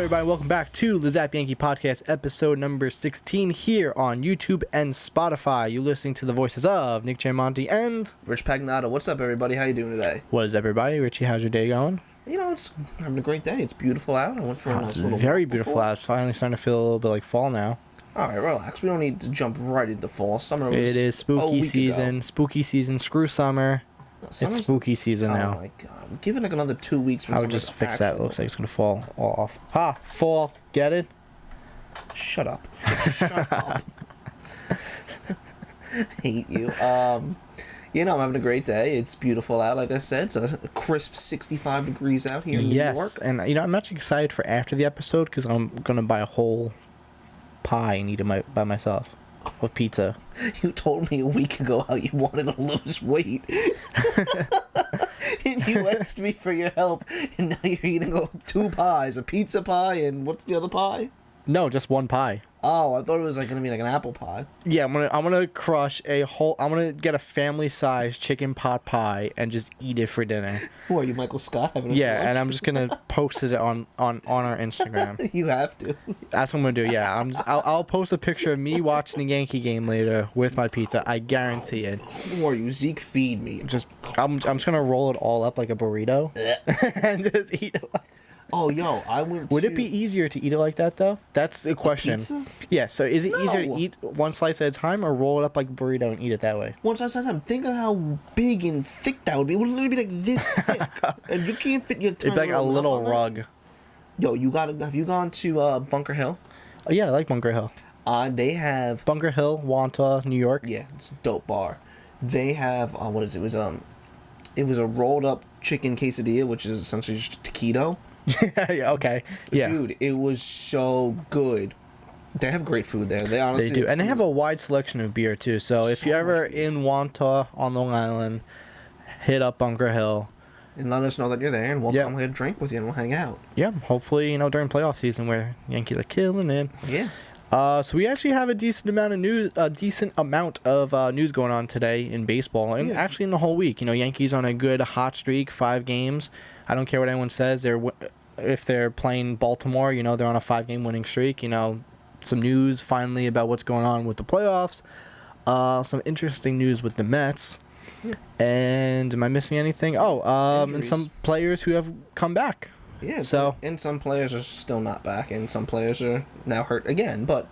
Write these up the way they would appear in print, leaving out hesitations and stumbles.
everybody, welcome back to the Zap Yankee Podcast, episode number 16 here on YouTube and Spotify. You listening to the voices of Nick Giamonti and Rich Pagnato. What's up, everybody? How you doing today? What is everybody? Richie, how's your day going? You know, it's having a great day. It's beautiful out. I went for a nice little walk very beautiful before. out. It's finally starting to feel a little bit like fall now. All right, relax. We don't need to jump right into fall. Summer was It is a spooky week season. ago. Spooky season. Screw summer. It's Summer's- spooky season now. Oh my god! Give it like another 2 weeks. When I would summer's just fix that. It actually- looks like it's gonna fall all off. Ha! Fall. Get it? Shut up. Shut up. Hate you. You know, I'm having a great day. It's beautiful out, like I said. It's a crisp 65 degrees out here in New York. Yes, and you know I'm actually excited for after the episode because I'm gonna buy a whole pie and eat it by myself with pizza. You told me a week ago how you wanted to lose weight. And you asked me for your help, and now you're eating 2 pies, a pizza pie, and what's the other pie? No, just one pie. Oh, I thought it was like gonna be like an apple pie. Yeah, I'm gonna crush a whole. I'm gonna get a family-sized chicken pot pie and just eat it for dinner. Who are you, Michael Scott? Having a Yeah, lunch? and I'm just gonna post it on our Instagram. You have to. That's what I'm gonna do. Yeah, I'll post a picture of me watching the Yankee game later with my pizza. I guarantee it. Who are you, Zeke? Feed me. I'm just gonna roll it all up like a burrito and just eat it. Oh, yo, I went. Would it be easier to eat it like that though? That's the question. pizza? Yeah. So is it easier to No. eat one slice at a time or roll it up like a burrito and eat it that way? One slice at a time. Think of how big and thick that would be. It would literally be like this thick, and you can't fit your. It'd be like a little rug. Yo, have you gone to Bunker Hill? Oh yeah, I like Bunker Hill. They have. Bunker Hill, Wanta, New York. Yeah, it's a dope bar. They have what is it? It was a rolled up chicken quesadilla, which is essentially just a taquito. Yeah. Okay. Yeah. Dude, it was so good. They have great food there. They honestly They do, and they have a wide selection of beer too. So if you're ever in Wanta on Long Island, hit up Bunker Hill. And let us know that you're there, and we'll come get a drink with you, and we'll hang out. Yeah, hopefully during playoff season where Yankees are killing it. Yeah. So we actually have a decent amount of news going on today in baseball, and actually in the whole week. Yankees on a good hot streak, 5 games. I don't care what anyone says. If they're playing Baltimore, they're on a 5-game winning streak. Some news finally about what's going on with the playoffs. Some interesting news with the Mets. Yeah. And am I missing anything? And some players who have come back. Yeah, so and some players are still not back, and some players are now hurt again, but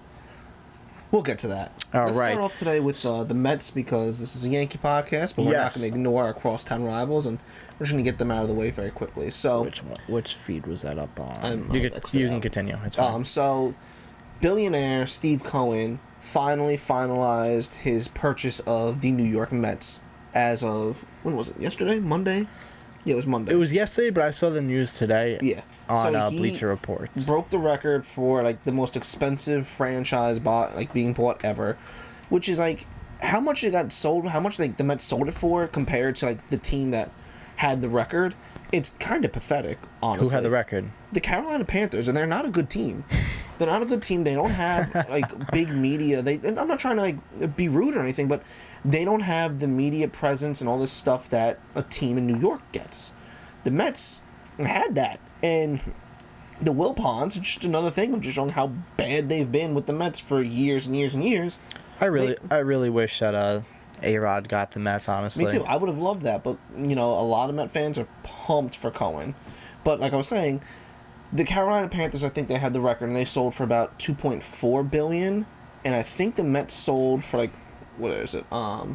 we'll get to that. Let's start off today with the Mets, because this is a Yankee podcast, but we're not going to ignore our crosstown rivals, and we're just going to get them out of the way very quickly. So, which feed was that up on? You can continue. It's fine. So, billionaire Steve Cohen finally finalized his purchase of the New York Mets as of, when was it, yesterday? Monday? Yeah, it was Monday. It was yesterday, but I saw the news today. Yeah, on so Bleacher Report. Broke the record for the most expensive franchise being bought ever, which is how much it got sold, how much the Mets sold it for compared to the team that had the record. It's kind of pathetic, honestly. Who had the record? The Carolina Panthers, and they're not a good team. They're not a good team. They don't have big media. And I'm not trying to be rude or anything, but they don't have the media presence and all this stuff that a team in New York gets. The Mets had that, and the Wilpons are just another thing of just showing how bad they've been with the Mets for years and years and years. I really wish that A-Rod got the Mets, honestly. Me too. I would have loved that, but a lot of Met fans are pumped for Cohen. But like I was saying, the Carolina Panthers, I think they had the record, and they sold for about $2.4 billion, and I think the Mets sold for what is it? I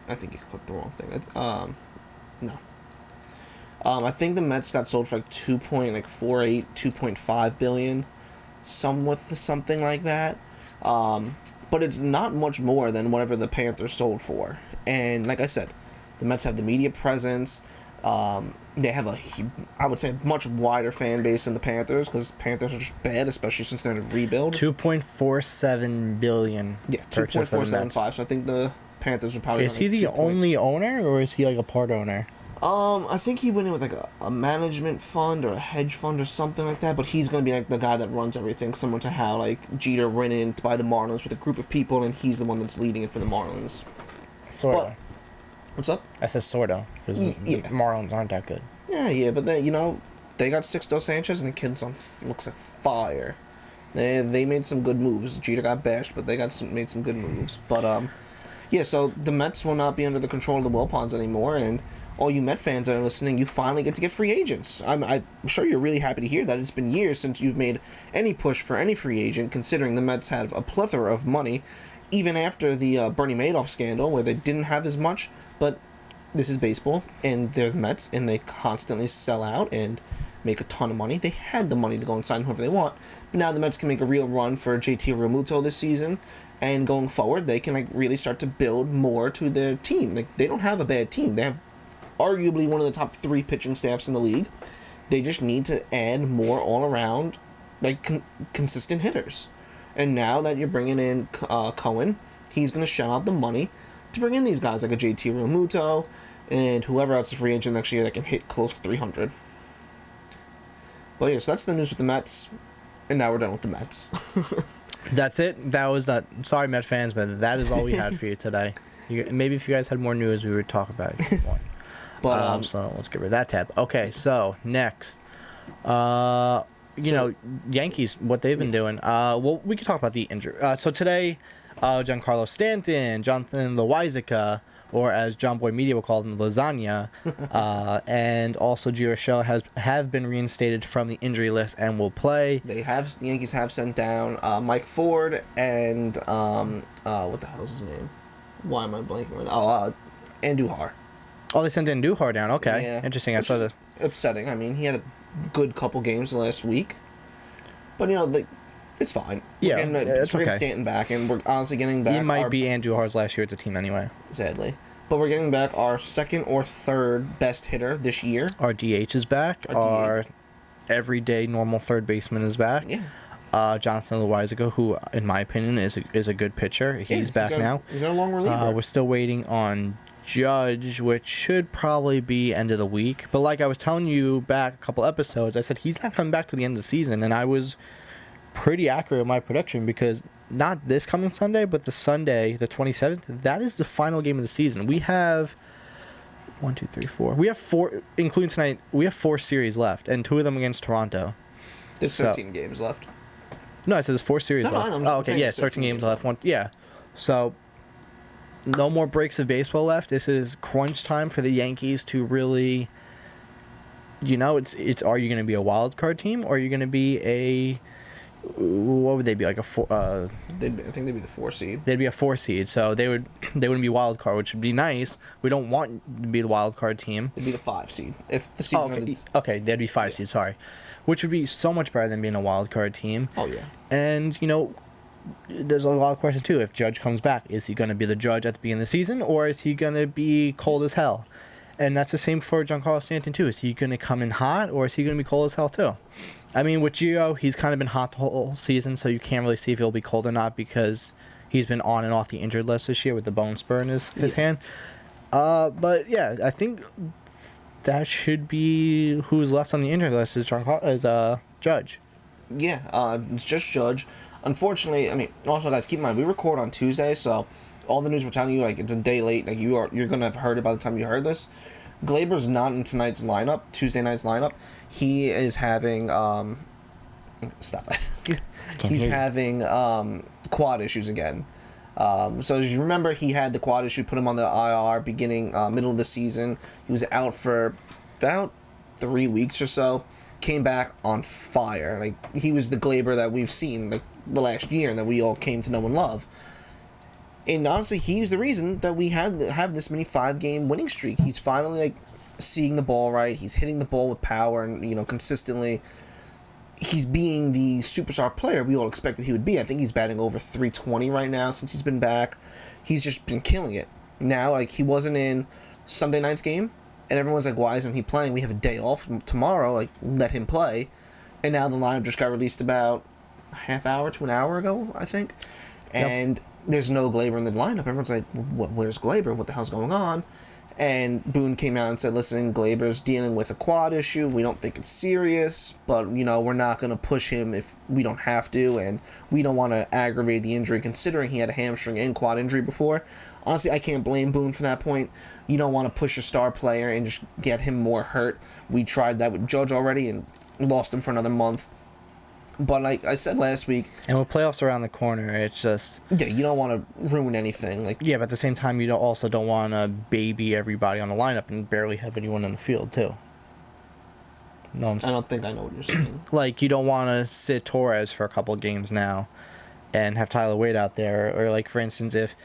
think you clicked the wrong thing. No. I think the Mets got sold for 2.48, 2.5 billion, something like that. But it's not much more than whatever the Panthers sold for. And like I said, the Mets have the media presence. They have I would say, a much wider fan base than the Panthers, because Panthers are just bad, especially since they're in a rebuild. $2.47 billion. Yeah, 2.475. So I think the Panthers would probably. Is he the only owner, or is he a part owner? I think he went in with a management fund or a hedge fund or something like that. But he's going to be the guy that runs everything, similar to how Jeter went in to buy the Marlins with a group of people, and he's the one that's leading it for the Marlins. Sort of. What's up? I said sort of, because the Marlins aren't that good. Yeah, but then, they got Sixto Sanchez, and the kid looks like fire. They made some good moves. Jeter got bashed, but they made some good moves. But yeah, so the Mets will not be under the control of the Wilpons anymore, and all you Met fans that are listening, you finally get to get free agents. I'm sure you're really happy to hear that. It's been years since you've made any push for any free agent, considering the Mets have a plethora of money, even after the Bernie Madoff scandal, where they didn't have as much. But this is baseball, and they're the Mets, and they constantly sell out and make a ton of money. They had the money to go and sign whoever they want, but now the Mets can make a real run for JT Realmuto this season, and going forward, they can really start to build more to their team. They don't have a bad team. They have arguably one of the top 3 pitching staffs in the league. They just need to add more all-around, consistent hitters. And now that you're bringing in Cohen, he's going to shell out the money to bring in these guys like a JT Realmuto and whoever else is free agent next year that can hit close to 300. But yeah, so that's the news with the Mets, and now we're done with the Mets. That's it. That was that. Sorry, Met fans, but that is all we had for you today. Maybe if you guys had more news, we would talk about it. But so let's get rid of that tab. Okay, so next, Yankees, what they've been doing. Well, we can talk about the injury. So today, Giancarlo Stanton, Jonathan Loáisiga, or as John Boy Media will call them, Lasagna, and also Gio Urshela have been reinstated from the injury list and will play. The Yankees have sent down Mike Ford and what the hell is his name? Why am I blanking right now? Andujar. Oh, they sent Andujar down. Okay, yeah. Interesting. I saw that. Upsetting. I mean, he had a good couple games last week, but it's fine. Yeah, we're okay. getting Stanton back, and we're honestly getting back. He might be Andujar's last year at the team anyway. Sadly. But we're getting back our second or third best hitter this year. Our DH is back. Our everyday normal third baseman is back. Yeah. Jonathan Loáisiga, who, in my opinion, is a good pitcher. He's back now. He's our long reliever. We're still waiting on Judge, which should probably be end of the week. But like I was telling you back a couple episodes, I said he's not coming back to the end of the season, and I was pretty accurate with my prediction, because not this coming Sunday, but the Sunday, the 27th, that is the final game of the season. We have 1, 2, 3, 4. We have 4, including tonight. We have 4 series left, and 2 of them against Toronto. There's 13 games left. No, I said there's 4 series left. Oh, okay, yeah, 13 games left. Yeah, so no more breaks of baseball left. This is crunch time for the Yankees to really, it's are you going to be a wild card team, or are you going to be a, what would they be, like a 4? I think they'd be the 4 seed. They'd be a 4 seed, so they wouldn't be wild card, which would be nice. We don't want to be the wild card team. They'd be the 5 seed if the season okay, they'd be 5 seed. Sorry, which would be so much better than being a wild card team. Oh yeah. And there's a lot of questions too. If Judge comes back, is he going to be the Judge at the beginning of the season, or is he going to be cold as hell? And that's the same for Giancarlo Stanton too. Is he going to come in hot, or is he going to be cold as hell too? I mean, with Gio, he's kind of been hot the whole season, so you can't really see if he'll be cold or not, because he's been on and off the injured list this year with the bone spur in his hand. But yeah, I think that should be who's left on the injured list is Judge. Yeah, it's just Judge. Unfortunately, I mean, also guys, keep in mind we record on Tuesday, so all the news we're telling you, it's a day late. You're gonna have heard it by the time you heard this. Glaber's not in tonight's lineup, Tuesday night's lineup. He is having stop it. He's having quad issues again. So as you remember, he had the quad issue, put him on the IR beginning middle of the season. He was out for about 3 weeks or so. Came back on fire. He was the Glaber that we've seen the last year and that we all came to know and love. And honestly, he's the reason that we have this many 5-game winning streak. He's finally seeing the ball right. He's hitting the ball with power and consistently. He's being the superstar player we all expected he would be. I think he's batting over 320 right now since he's been back. He's just been killing it. Now, he wasn't in Sunday night's game, and everyone's like, why isn't he playing? We have a day off tomorrow. Let him play. And now the lineup just got released about a half hour to an hour ago, I think. And there's no Glaber in the lineup. Everyone's like, where's Glaber? What the hell's going on? And Boone came out and said, listen, Glaber's dealing with a quad issue. We don't think it's serious, but, we're not going to push him if we don't have to, and we don't want to aggravate the injury, considering he had a hamstring and quad injury before. Honestly, I can't blame Boone for that point. You don't want to push a star player and just get him more hurt. We tried that with Judge already and lost him for another month. But like I said last week... And with playoffs around the corner, it's just... Yeah, you don't want to ruin anything. Yeah, but at the same time, you also don't want to baby everybody on the lineup and barely have anyone in the field, too. No, I don't think I know what you're saying. Like, you don't want to sit Torres for a couple games now and have Tyler Wade out there. Or, like, for instance, if,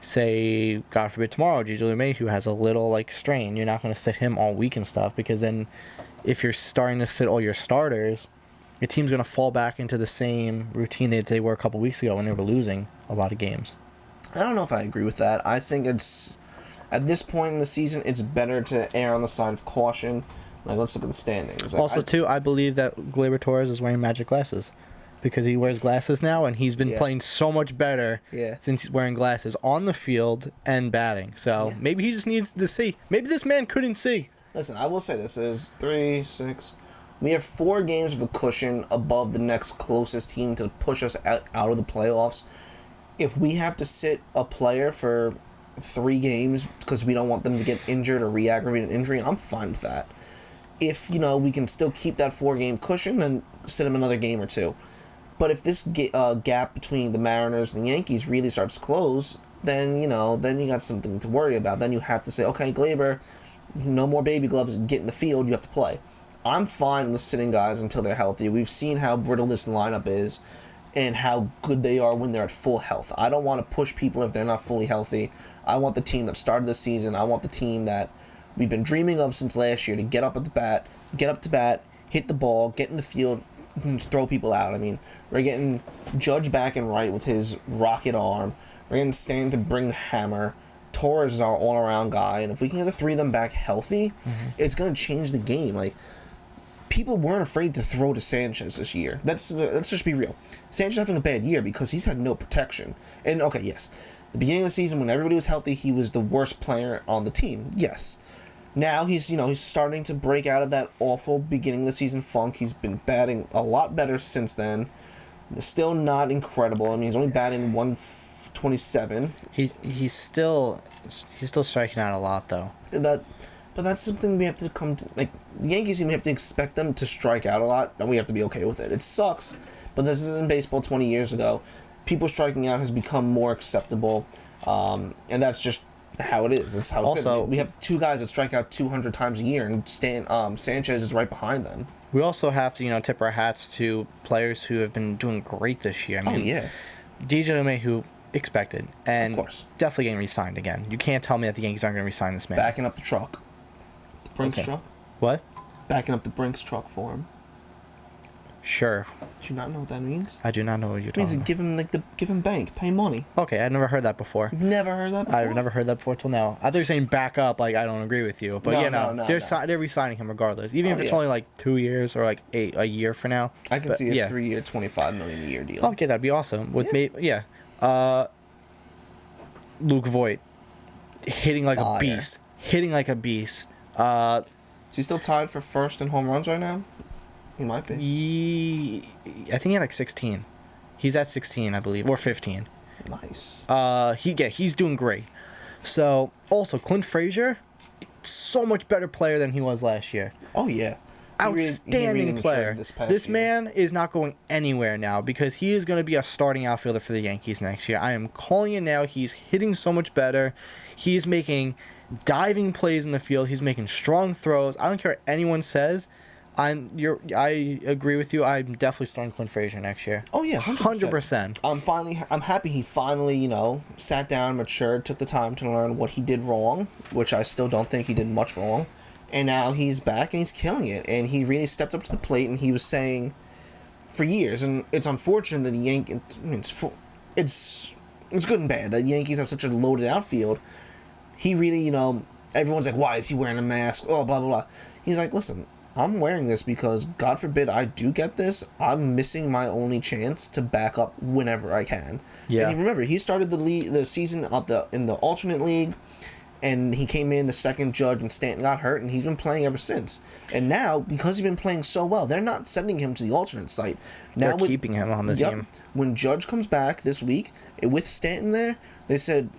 say, God forbid, tomorrow, Gigi Mayhew has a little, like, strain, you're not going to sit him all week and stuff, because then if you're starting to sit all your starters... Your team's going to fall back into the same routine that they were a couple weeks ago when they were losing a lot of games. I don't know if I agree with that. I think it's, at this point in the season, it's better to err on the side of caution. Like, let's look at the standings. Like, I believe that Gleyber Torres is wearing magic glasses. Because he wears glasses now, and he's been playing so much better since he's wearing glasses on the field and batting. So maybe he just needs to see. Maybe this man couldn't see. Listen, I will say this. There's 3, 6... We have 4 games of a cushion above the next closest team to push us out of the playoffs. If we have to sit a player for 3 games because we don't want them to get injured or re-aggravate an injury, I'm fine with that. If, we can still keep that 4-game cushion, then sit him another game or 2. But if this gap between the Mariners and the Yankees really starts to close, then, then you got something to worry about. Then you have to say, okay, Gleyber, no more baby gloves, get in the field, you have to play. I'm fine with sitting guys until they're healthy. We've seen how brittle this lineup is and how good they are when they're at full health. I don't want to push people if they're not fully healthy. I want the team that started the season. I want the team that we've been dreaming of since last year to get up to bat, hit the ball, get in the field, and throw people out. I mean, we're getting Judge back and right with his rocket arm. We're getting Stan to bring the hammer. Torres is our all-around guy. And if we can get the 3 of them back healthy, it's going to change the game. Like, people weren't afraid to throw to Sanchez this year. Let's just be real. Sanchez having a bad year because he's had no protection. And, okay, yes, the beginning of the season when everybody was healthy, he was the worst player on the team. Yes. Now he's starting to break out of that awful beginning of the season funk. He's been batting a lot better since then. Still not incredible. I mean, he's only batting 127. He's still striking out a lot, though. But that's something we have to come to, like, the Yankees team, we have to expect them to strike out a lot, and we have to be okay with it. It sucks, but this isn't baseball 20 years ago. People striking out has become more acceptable, and that's just how it is. That's how it's been. We have 2 guys that strike out 200 times a year, and Sanchez is right behind them. We also have to, tip our hats to players who have been doing great this year. I mean, DJ LeMahieu, expected, and of course, definitely getting re-signed again. You can't tell me that the Yankees aren't going to re-sign this man. Backing up the truck. Brinks truck? What? Backing up the Brinks truck for him. Sure. Do you not know what that means? I do not know what you're talking about. It means give him bank, pay money. Okay, I've never heard that before. You've never heard that before? I've never heard that before till now. I thought you were saying back up, like I don't agree with you. But they're re-signing him regardless. Even if it's only like 2 years or like a year for now. I can see a 3-year, $25 million a year deal. Okay, that'd be awesome. With Luke Voigt hitting like a beast. Is he still tied for first in home runs right now? He might be. I think he had like 16. He's at 16, I believe, or 15. Nice. He's doing great. So, also, Clint Frazier, so much better player than he was last year. Oh, yeah. Outstanding player. This man is not going anywhere now because he is going to be a starting outfielder for the Yankees next year. I am calling it now. He's hitting so much better. He's making diving plays in the field. He's making strong throws. I don't care what anyone says. I agree with you. I'm definitely starting Clint Frazier next year. Oh yeah, 100%. I'm happy he finally, sat down, matured, took the time to learn what he did wrong, which I still don't think he did much wrong. And now he's back and he's killing it. And he really stepped up to the plate, and he was saying for years, and it's unfortunate that the Yankees, it's good and bad that the Yankees have such a loaded outfield. He really, everyone's like, why is he wearing a mask? Oh, blah, blah, blah. He's like, listen, I'm wearing this because, God forbid I do get this, I'm missing my only chance to back up whenever I can. Yeah. And remember, he started the season in the alternate league, And he came in the second Judge and Stanton got hurt, and he's been playing ever since. And now, because he's been playing so well, they're not sending him to the alternate site. Now They're keeping him on the team. When Judge comes back this week, with Stanton there, they said,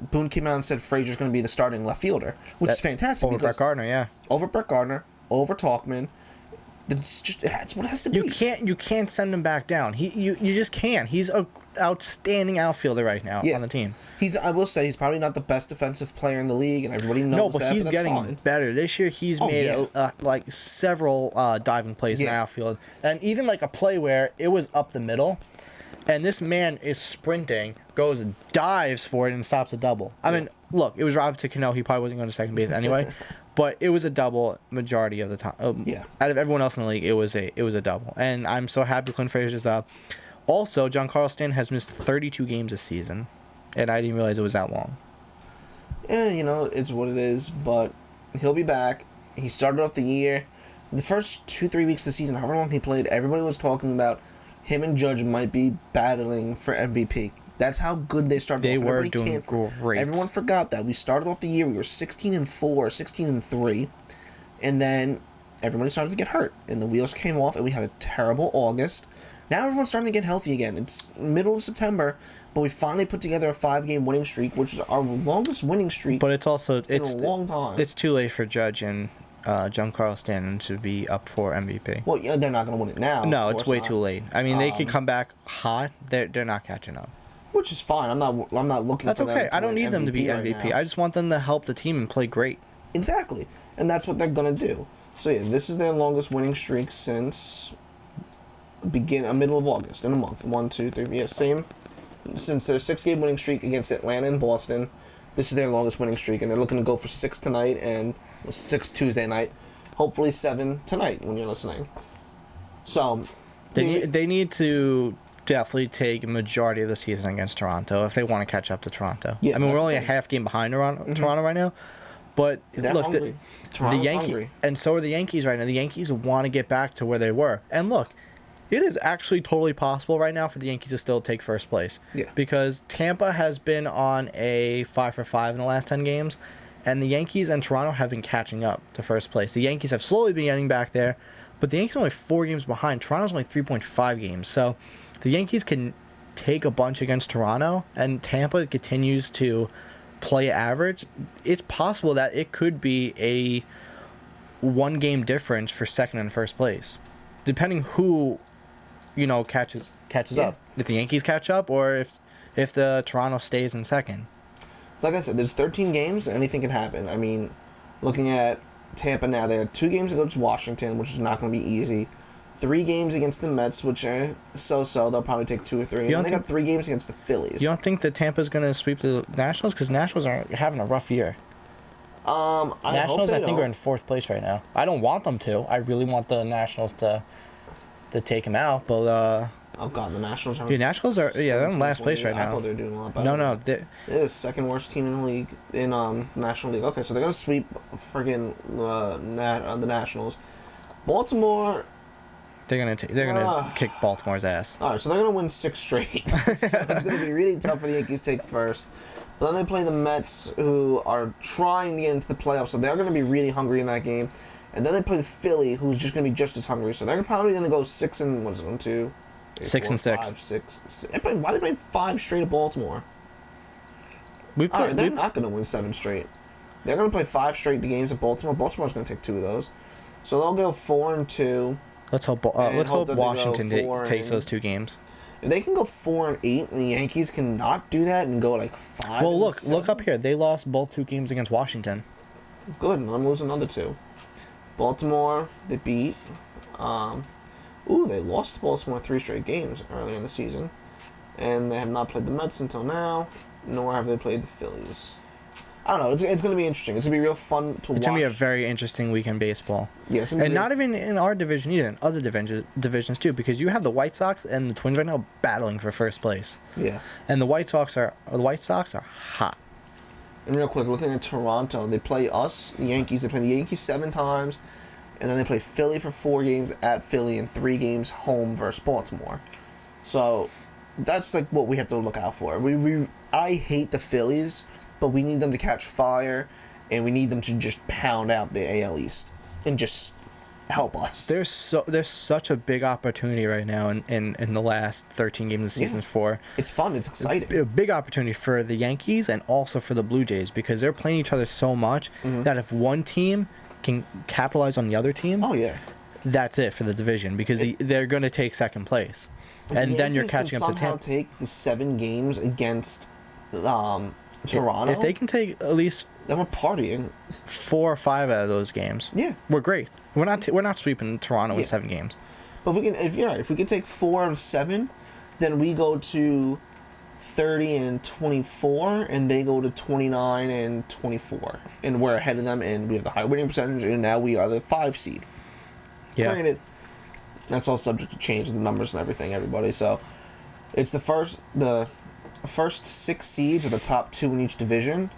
Boone came out and said Frazier's going to be the starting left fielder, which is fantastic. Over Brett Gardner, yeah. Over Brett Gardner, over Talkman. That's what it has to be. You can't send him back down. You just can't. He's a outstanding outfielder right now on the team. I will say he's probably not the best defensive player in the league, and everybody knows that. No, but he's getting better. This year he's made like several diving plays in the outfield, and even like a play where it was up the middle, and this man is sprinting, goes and dives for it and stops a double. I mean, look, it was Robinson Cano. He probably wasn't going to second base anyway. But it was a double majority of the time. Out of everyone else in the league, it was a double. And I'm so happy Clint Frazier's up. Also, Giancarlo Stanton has missed 32 games this season. And I didn't realize it was that long. Yeah, it's what it is. But he'll be back. He started off the year. The first 2-3 weeks of the season, however long he played, everybody was talking about him and Judge might be battling for MVP. That's how good they started off. They were doing great. Everyone forgot that. We started off the year, we were 16-4, 16-3, and then everybody started to get hurt, and the wheels came off, and we had a terrible August. Now everyone's starting to get healthy again. It's middle of September, but we finally put together a 5-game winning streak, which is our longest winning streak. But it's also in a long time. It's too late for Judge and Giancarlo Stanton to be up for MVP. Well, yeah, they're not going to win it now. No, it's way too late. I mean, they can come back hot. They're not catching up. Which is fine. I'm not looking for them. That's okay. I don't need them to be MVP. Right, I just want them to help the team and play great. Exactly. And that's what they're going to do. So, yeah, this is their longest winning streak since middle of August, in a month. 1, 2, 3, yeah, same. Since their 6-game winning streak against Atlanta and Boston, this is their longest winning streak. And they're looking to go for 6 tonight and 6 Tuesday night. Hopefully 7 tonight when you're listening. So, they need to definitely take a majority of the season against Toronto if they want to catch up to Toronto. Yeah, I mean, we're only a half game behind Toronto right now, but they're look, hungry. the Yankees, and so are the Yankees right now. The Yankees want to get back to where they were, and look, it is actually totally possible right now for the Yankees to still take first place. Yeah, because Tampa has been on a 5-for-5 in the last 10 games, and the Yankees and Toronto have been catching up to first place. The Yankees have slowly been getting back there, but the Yankees are only 4 games behind. Toronto's only 3.5 games, so the Yankees can take a bunch against Toronto, and Tampa continues to play average. It's possible that it could be a 1-game difference for second and first place, depending who, catches up. If the Yankees catch up, or if the Toronto stays in second. So like I said, there's 13 games. Anything can happen. I mean, looking at Tampa now, they had 2 games against Washington, which is not going to be easy. 3 games against the Mets, which are so-so. They'll probably take 2 or 3. And they got 3 games against the Phillies. You don't think that Tampa's going to sweep the Nationals? Because Nationals are having a rough year. Nationals, I think, are in 4th place right now. I don't want them to. I really want the Nationals to take them out, but... oh, God, the Nationals are... The Nationals are... Yeah, they're in last place right now. I thought they were doing a lot better. No. They're the second worst team in the league, in National League. Okay, so they're going to sweep friggin' the Nationals. Baltimore... They're gonna kick Baltimore's ass. All right, so they're gonna win 6 straight. So it's gonna be really tough for the Yankees to take first. But then they play the Mets, who are trying to get into the playoffs, so they're gonna be really hungry in that game. And then they play the Philly, who's just gonna be just as hungry. So they're probably gonna go 6 and what is it? 1, 2, 3, 6 4, and 6. 5, 6. Why are they playing 5 straight at Baltimore? They're not gonna win 7 straight. They're gonna play 5 straight games at Baltimore. Baltimore's gonna take 2 of those, so they'll go 4 and 2. Let's hope Washington takes those 2 games. If they can go 4 and 8, and the Yankees cannot do that and go like 5. Well, look up here. They lost both 2 games against Washington. Good, and I'm losing another 2. Baltimore, they beat. They lost to Baltimore 3 straight games earlier in the season, and they have not played the Mets until now, nor have they played the Phillies. I don't know. It's going to be interesting. It's going to be real fun to watch. It's going to be a very interesting week in baseball. Yeah, and not even in our division either, in other divisions too, because you have the White Sox and the Twins right now battling for first place. Yeah. And the White Sox are hot. And real quick, looking at Toronto, they play us, the Yankees. They play the Yankees 7 times, and then they play Philly for 4 games at Philly and 3 games home versus Baltimore. So that's like what we have to look out for. I hate the Phillies but we need them to catch fire, and we need them to just pound out the AL East and just help us. There's such a big opportunity right now in the last 13 games of season 4. It's fun. It's exciting. A big opportunity for the Yankees and also for the Blue Jays because they're playing each other so much that if one team can capitalize on the other team, that's it for the division because they're going to take second place. And then you're catching up to Tampa. Take the 7 games against Toronto. If they can take at least then we're partying 4 or 5 out of those games. Yeah, we're great. We're not sweeping Toronto in 7 games. But if we can take 4 out of 7, then we go to 30-24, and they go to 29-24, and we're ahead of them, and we have the high winning percentage, and now we are the 5 seed. Yeah. Granted, that's all subject to change the numbers and everything, everybody. So it's the first 6 seeds are the top 2 in each division,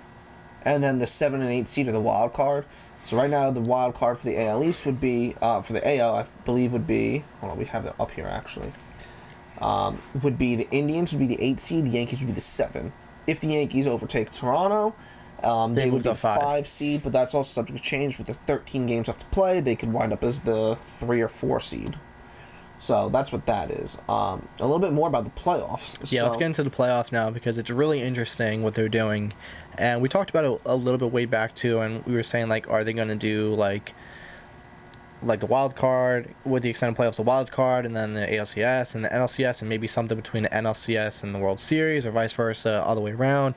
and then the 7 and 8 seed are the wild card. So right now the wild card for the AL East would be for the AL, I believe would be, hold on, we have it up here actually. Would be the Indians would be the 8 seed, the Yankees would be the 7. If the Yankees overtake Toronto, they would be the 5 seed, but that's also subject to change with the 13 games left to play. They could wind up as the 3 or 4 seed. So that's what that is. A little bit more about the playoffs. Yeah, let's get into the playoffs now because it's really interesting what they're doing. And we talked about it a little bit way back too, and we were saying like, are they going to do like the wild card with the extended playoffs, the wild card, and then the ALCS and the NLCS, and maybe something between the NLCS and the World Series, or vice versa, all the way around.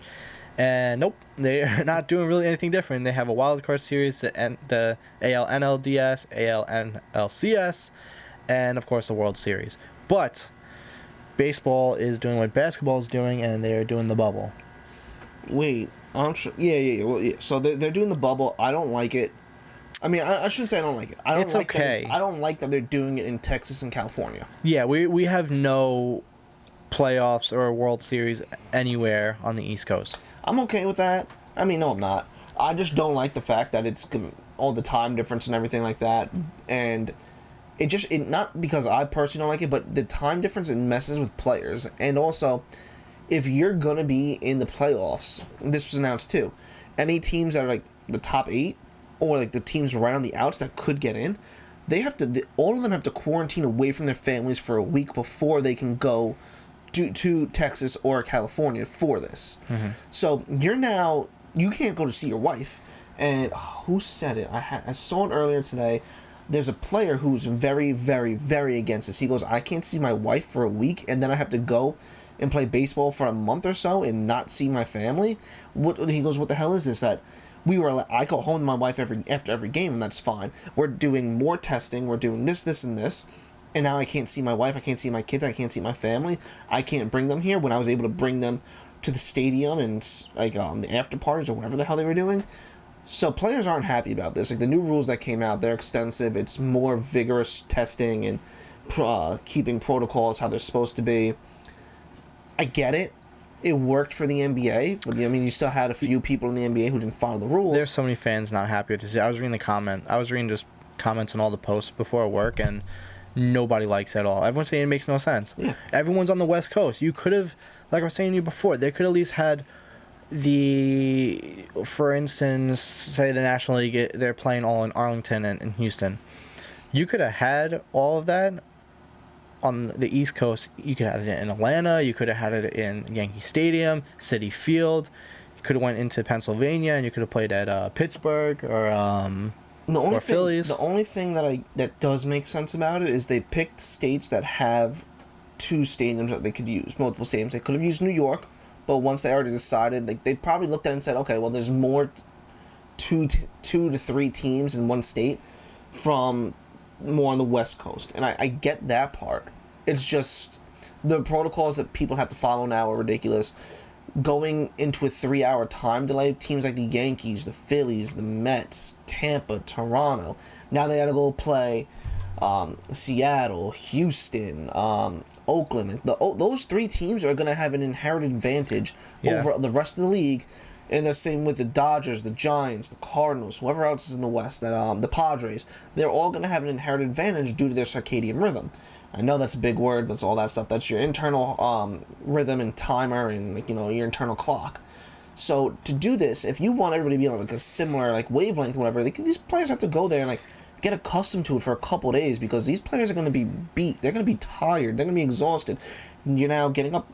And nope, they're not doing really anything different. They have a wild card series, the AL NLDS, AL NLCS, and of course the World Series. But baseball is doing what basketball is doing, and they're doing the bubble. Wait, I'm sure. Yeah. Well, yeah. So they're doing the bubble. I don't like it. I mean, I shouldn't say I don't like it. It's okay. I don't like that they're doing it in Texas and California. Yeah, we have no playoffs or a World Series anywhere on the East Coast. I'm okay with that. I mean, no, I'm not. I just don't like the fact that it's all the time difference and everything like that. And it not because I personally don't like it, but the time difference, it messes with players. And also, if you're going to be in the playoffs, this was announced too, any teams that are like the top 8 or like the teams right on the outs that could get in, they have to, all of them have to quarantine away from their families for a week before they can go to Texas or California for this. Mm-hmm. So you can't go to see your wife. And who said it? I saw it earlier today. There's a player who's very, very, very against this. He goes, I can't see my wife for a week, and then I have to go and play baseball for a month or so and not see my family. He goes, what the hell is this? That I go home to my wife after every game, and that's fine. We're doing more testing. We're doing this, and this. And now I can't see my wife. I can't see my kids. I can't see my family. I can't bring them here when I was able to bring them to the stadium and like the after parties or whatever the hell they were doing. So players aren't happy about this. Like the new rules that came out, they're extensive. It's more vigorous testing and keeping protocols how they're supposed to be. I get it. It worked for the NBA, but I mean, you still had a few people in the NBA who didn't follow the rules. There's so many fans not happy with this. I was reading just comments on all the posts before work, and nobody likes it at all. Everyone's saying it makes no sense. Yeah. Everyone's on the West Coast. You could have, like I was saying to you before, they could at least had for instance, say the National League, they're playing all in Arlington and in Houston. You could have had all of that on the East Coast. You could have had it in Atlanta. You could have had it in Yankee Stadium, Citi Field. You could have went into Pennsylvania and you could have played at Pittsburgh or Phillies. The only thing that does make sense about it is they picked states that have 2 stadiums that they could use, multiple stadiums. They could have used New York, but once they already decided, they probably looked at it and said, okay, well, there's more 2 to 3 teams in one state from more on the West Coast. And I get that part. It's just the protocols that people have to follow now are ridiculous. Going into a 3-hour time delay, teams like the Yankees, the Phillies, the Mets, Tampa, Toronto, now they got to go play Seattle, Houston, Oakland. Those 3 teams are going to have an inherent advantage over the rest of the league. And the same with the Dodgers, the Giants, the Cardinals, whoever else is in the West, the Padres. They're all going to have an inherent advantage due to their circadian rhythm. I know that's a big word. That's all that stuff. That's your internal rhythm and timer and your internal clock. So to do this, if you want everybody to be on like a similar like wavelength, or whatever, these players have to go there and like get accustomed to it for a couple days because these players are going to be beat. They're going to be tired. They're going to be exhausted. You're now getting up.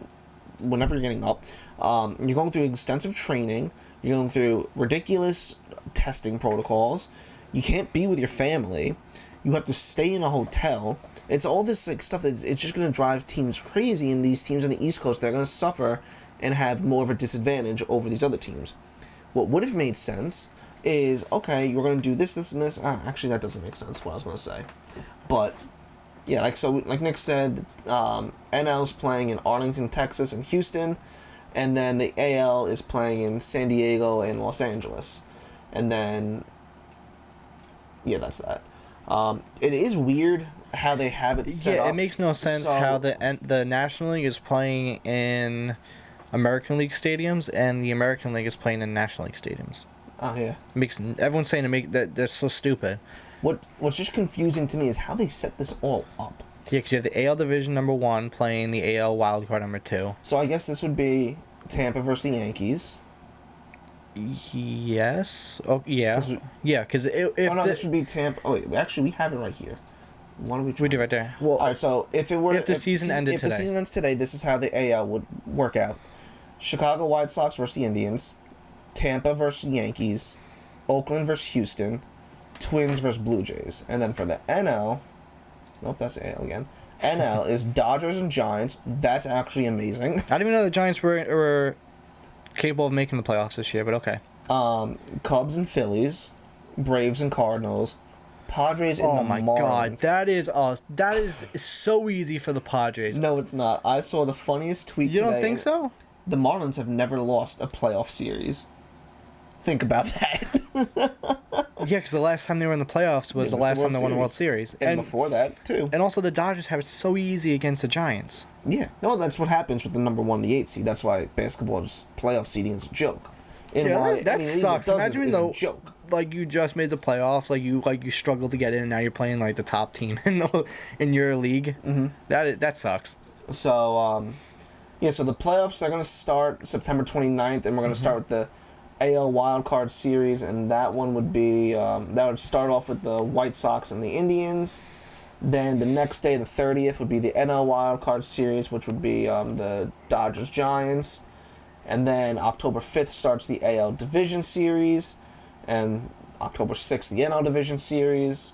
Whenever you're getting up, you're going through extensive training. You're going through ridiculous testing protocols. You can't be with your family. You have to stay in a hotel. It's all this like stuff that it's just going to drive teams crazy. And these teams on the East Coast, they're going to suffer and have more of a disadvantage over these other teams. What would have made sense is, okay, you're going to do this, this, and this. Actually, that doesn't make sense, what I was going to say. But, yeah, like Nick said, NL's playing in Arlington, Texas, and Houston. And then the AL is playing in San Diego and Los Angeles. And then, yeah, that's that. It is weird how they have it set up. Yeah, it makes no sense how the National League is playing in American League stadiums and the American League is playing in National League stadiums. Oh yeah, everyone's saying that they're so stupid. What's just confusing to me is how they set this all up. Yeah, because you have the AL Division number 1 playing the AL Wildcard number 2. So I guess this would be Tampa versus the Yankees. Yes. Oh yeah. Yeah, because this would be Tampa. Oh wait, actually we have it right here. Why don't we do right there. Well, all right. So if the season ends today, this is how the AL would work out. Chicago White Sox versus the Indians, Tampa versus the Yankees, Oakland versus Houston, Twins versus Blue Jays, and then for the NL, nope, that's AL again. NL is Dodgers and Giants. That's actually amazing. I didn't even know the Giants were capable of making the playoffs this year, but okay. Cubs and Phillies, Braves and Cardinals, Padres and the Marlins. Oh my God, that is so easy for the Padres. No, it's not. I saw the funniest tweet today. You don't think so? The Marlins have never lost a playoff series. Think about that. Yeah, because the last time they were in the playoffs was the last time they won the World Series. And before that, too. And also the Dodgers have it so easy against the Giants. Yeah. No, that's what happens with the number 1 and the 8 seed. That's why basketball's playoff seeding is a joke. That sucks. Imagine though, a joke. Like you just made the playoffs, like you struggled to get in, and now you're playing like the top team in your league. Mm-hmm. That sucks. So, so the playoffs are going to start September 29th, and we're going to start with the AL Wildcard Series, and that one would be, that would start off with the White Sox and the Indians. Then the next day, the 30th, would be the NL Wildcard Series, which would be the Dodgers Giants. And then October 5th starts the AL Division Series, and October 6th, the NL Division Series.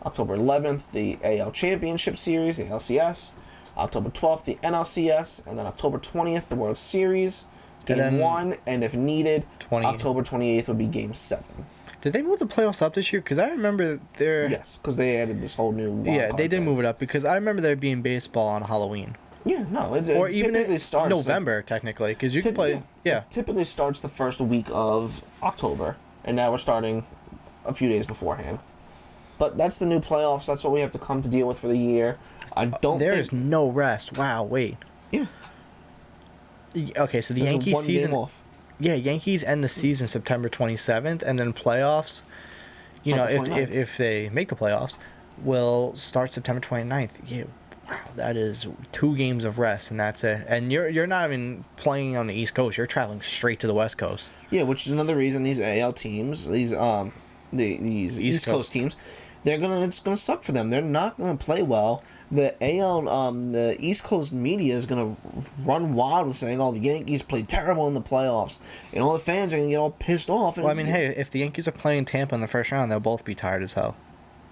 October 11th, the AL Championship Series, the LCS. October 12th, the NLCS, and then October 20th, the World Series, Game 1, and if needed, October 28th would be Game 7. Did they move the playoffs up this year? Because I remember Yes, because they added this whole new wild they did thing. move it up, because I remember there being baseball on Halloween. Yeah, no, it even typically starts November, technically, because you can play... Yeah. It typically starts the first week of October, and now we're starting a few days beforehand. But that's the new playoffs. That's what we have to come to deal with for the year. There is no rest. Wow, wait. Yeah. Okay, so the Yankees season... Off. Yeah, Yankees end the season September 27th, and then playoffs, if they make the playoffs, will start September 29th. Yeah, wow, that is 2 games of rest, and that's it. And you're not even playing on the East Coast. You're traveling straight to the West Coast. Yeah, which is another reason these AL teams, these East Coast teams, it's gonna suck for them. They're not gonna play well. The the East Coast media is gonna run wild with saying, "Oh, the Yankees played terrible in the playoffs," and all the fans are gonna get all pissed off. Well, I mean, hey, if the Yankees are playing Tampa in the first round, they'll both be tired as hell.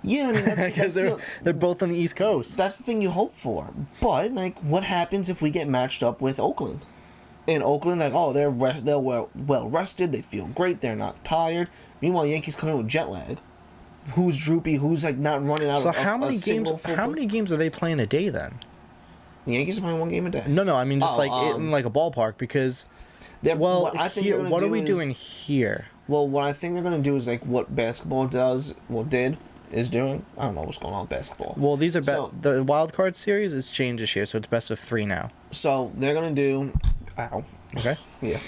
Yeah, I mean, that's they're both on the East Coast. That's the thing you hope for. But like, what happens if we get matched up with Oakland? In Oakland, like, oh, they're well rested, they feel great, they're not tired. Meanwhile, Yankees come in with jet lag. Who's droopy? Who's like not running out? So how many games are they playing a day then? The Yankees are playing 1 game a day. No, I mean just in like a ballpark, because. What are we doing here? Well, what I think they're going to do is like what basketball is doing. I don't know what's going on with basketball. Well, these are the wild card series is changed this year, so it's best of 3 now. So they're going to do. Ow. Okay. Yeah.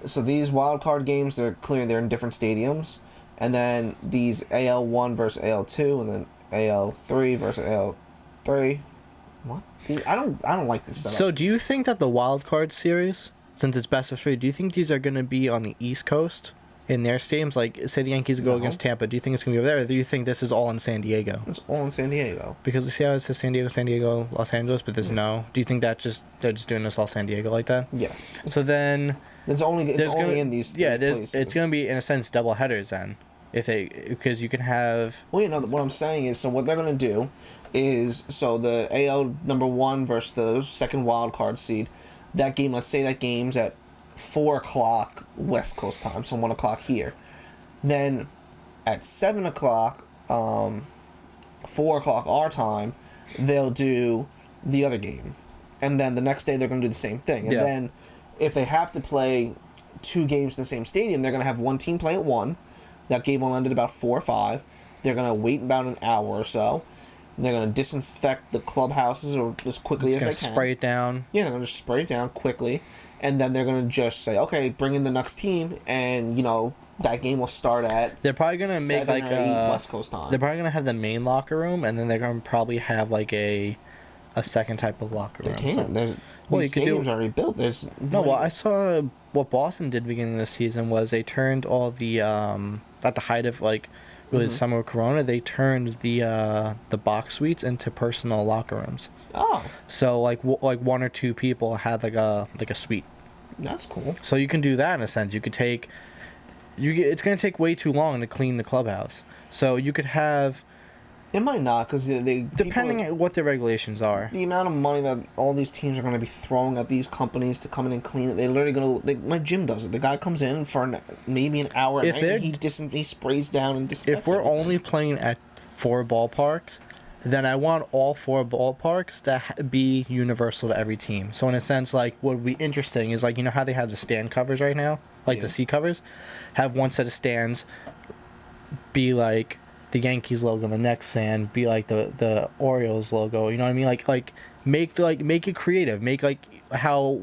So these wild card games, they're in different stadiums. And then these AL1 versus AL2, and then AL3 versus AL3. What? I don't like this setup. So do you think that the wild card series since it's best of 3, do you think these are going to be on the East Coast in their stadiums? Like, say the Yankees go against Tampa. Do you think it's going to be over there, or do you think this is all in San Diego? It's all in San Diego. Because you see how it says San Diego, Los Angeles, but there's no. Do you think they're just doing this all San Diego like that? Yes. So then It's only in these three places. It's going to be, in a sense, double headers then. Because you can have... Well, what I'm saying is, so what they're going to do is, so the AL number 1 versus the second wild card seed, that game, let's say that game's at 4 o'clock West Coast time, so 1 o'clock here. Then at 7 o'clock, 4 o'clock our time, they'll do the other game. And then the next day they're going to do the same thing. And then if they have to play 2 games in the same stadium, they're going to have one team play at 1. That game will end at about 4 or 5. They're going to wait about an hour or so. They're going to disinfect the clubhouses as quickly as they can. Spray it down. Yeah, they're going to just spray it down quickly. And then they're going to just say, okay, bring in the next team. And, that game will start at They're probably going to make like a West Coast time. They're probably going to have the main locker room. And then they're going to probably have like a second type of locker room. They can't. These stadiums are already built. I saw what Boston did beginning of the season was they turned all the at the height of like really the summer of Corona, they turned the box suites into personal locker rooms. Oh. So like 1 or 2 people had like a suite. That's cool. So you can do that in a sense. You could take it's going to take way too long to clean the clubhouse. So you could have... It might not, because depending on what the regulations are. The amount of money that all these teams are going to be throwing at these companies to come in and clean it, they're literally going to... my gym does it. The guy comes in for maybe an hour at night, and he sprays down and disinfects If we're everything. only playing at 4 ballparks, then I want all 4 ballparks to be universal to every team. So in a sense, like, what would be interesting is, like, how they have the stand covers right now? Like, the seat covers? Have one set of stands be, like... the Yankees logo on the next stand be like the Orioles logo, you know what I mean? Like make it creative. Make like how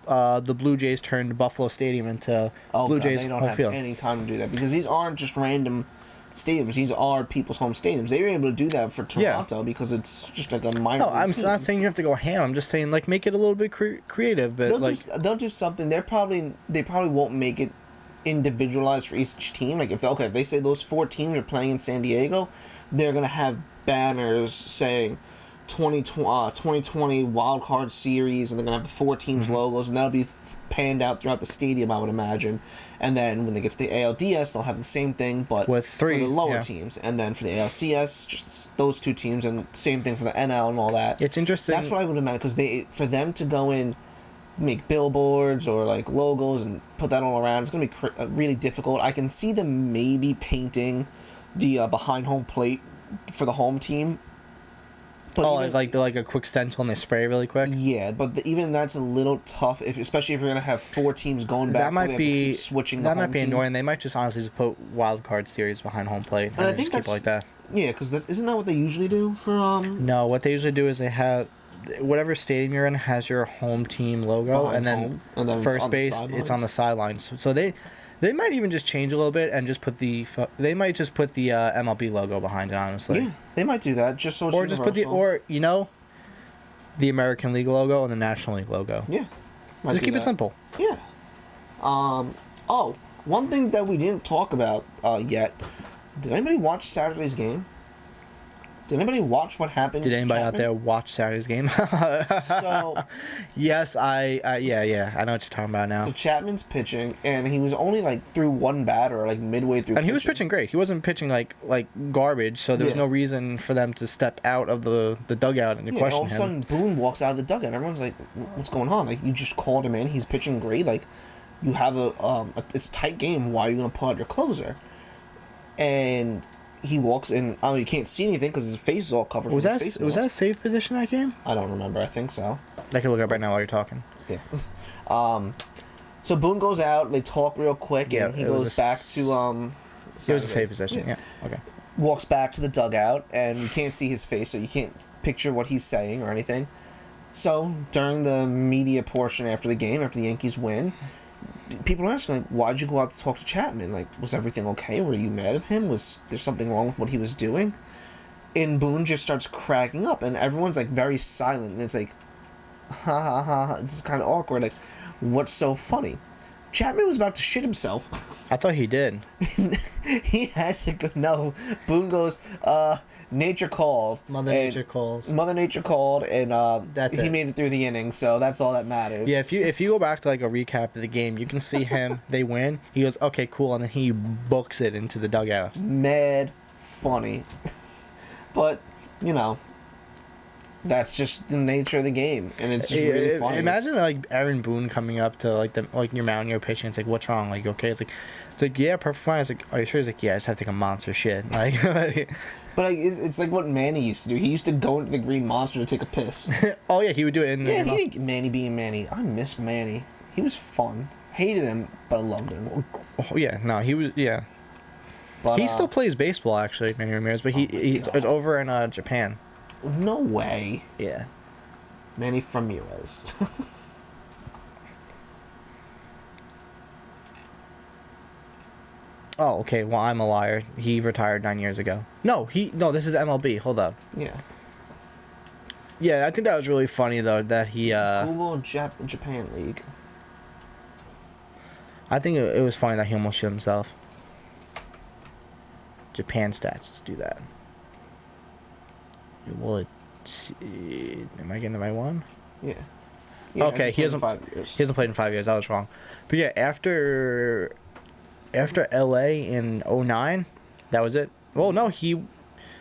the Blue Jays turned Buffalo Stadium into Blue Jays they don't home have field. any time to do that, because these aren't just random stadiums. These are people's home stadiums. They were able to do that for Toronto because it's just like a minor. No, I'm not saying you have to go ham. I'm just saying like make it a little bit creative. But they'll do something. They probably won't make it individualized for each team. Like if they say those 4 teams are playing in San Diego, they're gonna have banners saying 2020 wild card series, and they're gonna have the 4 teams logos, and that'll be panned out throughout the stadium, I would imagine. And then when they get to the ALDS, they'll have the same thing, but with 3 for the lower teams, and then for the ALCS, just those 2 teams, and same thing for the NL and all that. It's interesting. That's what I would imagine, because for them to go in, make billboards or like logos and put that all around, it's going to be really difficult. I can see them maybe painting the behind home plate for the home team. But like a quick stencil and they spray really quick. Yeah, but even that's a little tough, especially if you're going to have 4 teams going back. That might be switching. That might be annoying. They might just honestly just put wild card series behind home plate and I think just keep it like that. Yeah, because isn't that what they usually do for? No, what they usually do is they have whatever stadium you're in has your home team logo, and then first base it's on the sidelines. So they might even just change a little bit and just put the MLB logo behind it. Honestly, yeah, they might do that just so it's just put the American League logo and the National League logo. Yeah, just keep it simple. Yeah. One thing that we didn't talk about yet. Did anybody watch Saturday's game? Did anybody watch what happened? Did anybody out there watch Saturday's game? So, yes, I know what you're talking about now. So Chapman's pitching, and he was only like through 1 batter, like midway through. And he was pitching great. He wasn't pitching like garbage, so there was no reason for them to step out of the dugout and question him. All of a sudden, Boone walks out of the dugout, and everyone's like, "What's going on? Like, you just called him in. He's pitching great. Like, you have it's a tight game. Why are you gonna pull out your closer?" And he walks in. You can't see anything because his face is all covered. Was that a safe position that game? I don't remember. I think so. I can look up right now while you're talking. Yeah. So Boone goes out. They talk real quick, and he goes back to It was a safe position. Yeah. Okay. Walks back to the dugout, and you can't see his face, so you can't picture what he's saying or anything. So during the media portion after the game, after the Yankees win, people are asking, like, why'd you go out to talk to Chapman? Like, was everything okay? Were you mad at him? Was there something wrong with what he was doing? And Boone just starts cracking up, and everyone's, like, very silent, and it's like, ha ha ha, it's kind of awkward. Like, What's so funny? Chapman was about to shit himself. I thought he did. He had to go. No, Boone goes. Nature called. Mother Nature calls. Mother Nature called, and he made it through the inning. So that's all that matters. Yeah, if you go back to like a recap of the game, you can see him. They win. He goes, okay, cool, and then he books it into the dugout. Mad funny, but you know. That's just the nature of the game, and it's just really funny. Imagine like Aaron Boone coming up to like your mound, you're pitching. It's like, what's wrong? Like, okay, it's like yeah, perfect fine. It's like, are you sure? He's like, yeah, I just have to take a monster shit. Like, but like, it's like what Manny used to do. He used to go into the Green Monster to take a piss. Oh yeah, he would do it. Manny being Manny. I miss Manny. He was fun. Hated him, but I loved him. Oh yeah, no, he was yeah. But, he still plays baseball actually, Manny Ramirez, but he's over in Japan. No way. Yeah. Manny Ramirez. Oh, okay. Well, I'm a liar. He retired 9 years ago. No, this is MLB. Hold up. Yeah. Yeah, I think that was really funny though that he. Google Japan League. I think it was funny that he almost shit himself. Japan stats. Let's do that. Well, am I getting the right one? Yeah. Okay, he hasn't 5 years. He hasn't played in 5 years. I was wrong. But yeah, after LA in 2009, that was it. Well, no, he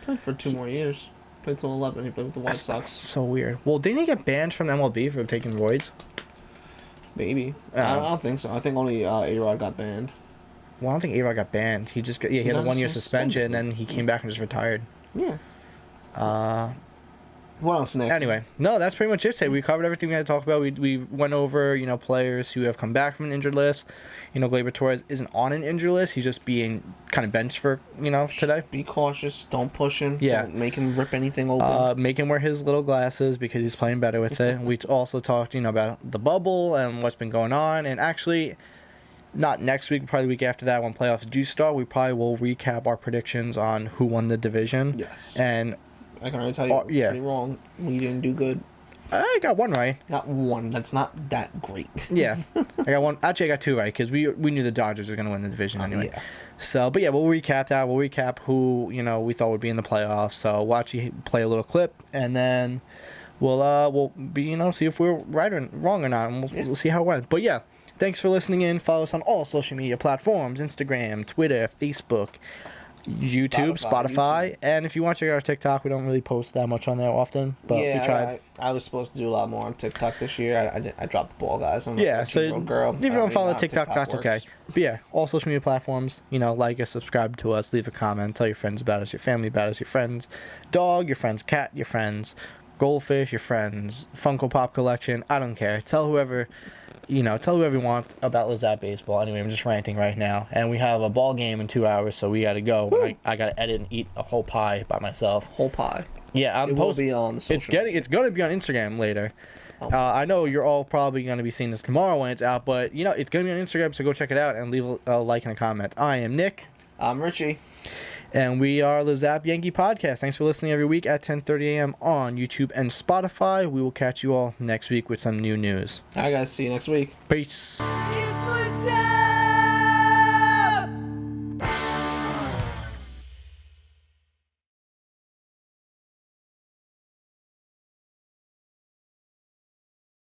played for 2 more years. Played till 11. He played with the White Sox. So weird. Well, didn't he get banned from MLB for taking roids? Maybe. I don't think so. I think only A-Rod got banned. Well, I don't think A-Rod got banned. He just he had a 1 year suspension, and then he came back and just retired. Yeah. What else, Nick? Anyway, no, that's pretty much it today. We covered everything we had to talk about. We went over, players who have come back from an injured list. Gleyber Torres isn't on an injured list. He's just being kind of benched for, today. Be cautious. Don't push him. Yeah. Don't make him rip anything open. Make him wear his little glasses because he's playing better with it. We also talked, about the bubble and what's been going on. And actually, not next week, probably the week after that when playoffs do start, we probably will recap our predictions on who won the division. Yes. And I can already tell you, pretty wrong. We didn't do good. I got one right. Got one. That's not that great. Yeah. I got one. Actually, I got two right because we knew the Dodgers were going to win the division anyway. Yeah. So, but yeah, we'll recap that. We'll recap who, we thought would be in the playoffs. So we'll actually play a little clip and then we'll be, see if we're right or wrong or not. And we'll see how it went. But yeah, thanks for listening in. Follow us on all social media platforms, Instagram, Twitter, Facebook, YouTube, Spotify, and if you want to check out our TikTok, we don't really post that much on there often, but we tried. I was supposed to do a lot more on TikTok this year. I dropped the ball, guys. I'm so girl. If you don't follow TikTok, that's works. okay. But yeah, all social media platforms, like us, subscribe to us, leave a comment, tell your friends about us, your family about us, your friends' dog, your friend's cat, your friends' goldfish, your friends' Funko Pop collection. I don't care. Tell whoever you want about Lizette baseball. Anyway, I'm just ranting right now. And we have a ball game in 2 hours, so we got to go. I got to edit and eat a whole pie by myself. Whole pie? Yeah, it will be on the social media. It's going to be on Instagram later. I know you're all probably going to be seeing this tomorrow when it's out, but, it's going to be on Instagram, so go check it out and leave a like and a comment. I am Nick. I'm Richie. And we are the Zap Yankee Podcast. Thanks for listening every week at 10:30 a.m. on YouTube and Spotify. We will catch you all next week with some new news. All right, guys. See you next week. Peace.